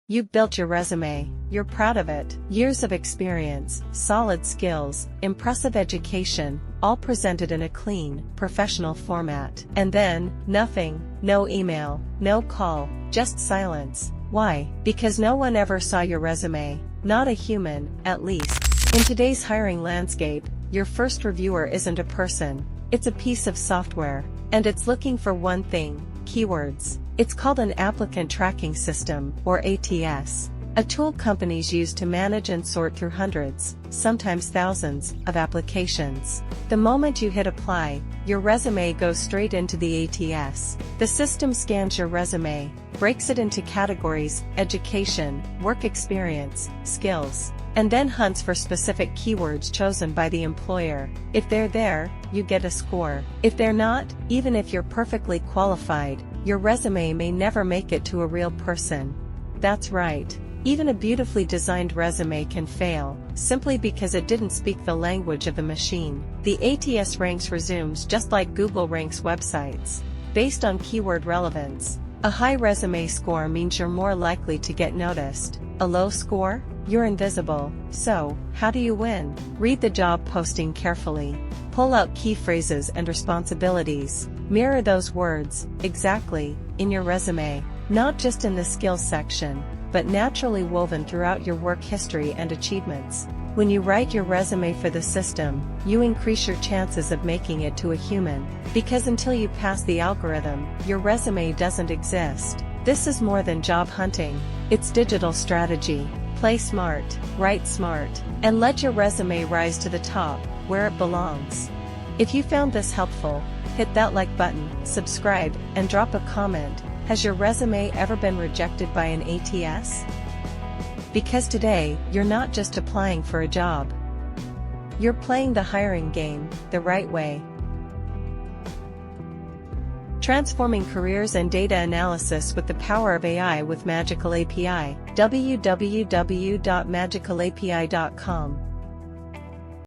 You've built your resume, you're proud of it. Years of experience, solid skills, impressive education, all presented in a clean, professional format. And then, nothing, no email, no call, just silence. Why? Because no one ever saw your resume, not a human, at least. In today's hiring landscape, your first reviewer isn't a person, it's a piece of software, and it's looking for one thing: keywords. It's called an Applicant Tracking System, or ATS, a tool companies use to manage and sort through hundreds, sometimes thousands, of applications. The moment you hit apply, your resume goes straight into the ATS. The system scans your resume, breaks it into categories: education, work experience, skills, and then hunts for specific keywords chosen by the employer. If they're there, you get a score. If they're not, even if you're perfectly qualified, your resume may never make it to a real person. That's right. Even a beautifully designed resume can fail, simply because it didn't speak the language of the machine. The ATS ranks resumes just like Google ranks websites, based on keyword relevance. A high resume score means you're more likely to get noticed. A low score? You're invisible. So, how do you win? Read the job posting carefully. Pull out key phrases and responsibilities. Mirror those words, exactly, in your resume. Not just in the skills section, but naturally woven throughout your work history and achievements. When you write your resume for the system, you increase your chances of making it to a human. Because until you pass the algorithm, your resume doesn't exist. This is more than job hunting. It's digital strategy. Play smart, write smart, and let your resume rise to the top, where it belongs. If you found this helpful, hit that like button, subscribe, and drop a comment. Has your resume ever been rejected by an ATS? Because today, you're not just applying for a job. You're playing the hiring game, the right way. Transforming careers and data analysis with the power of AI with Magical API. www.magicalapi.com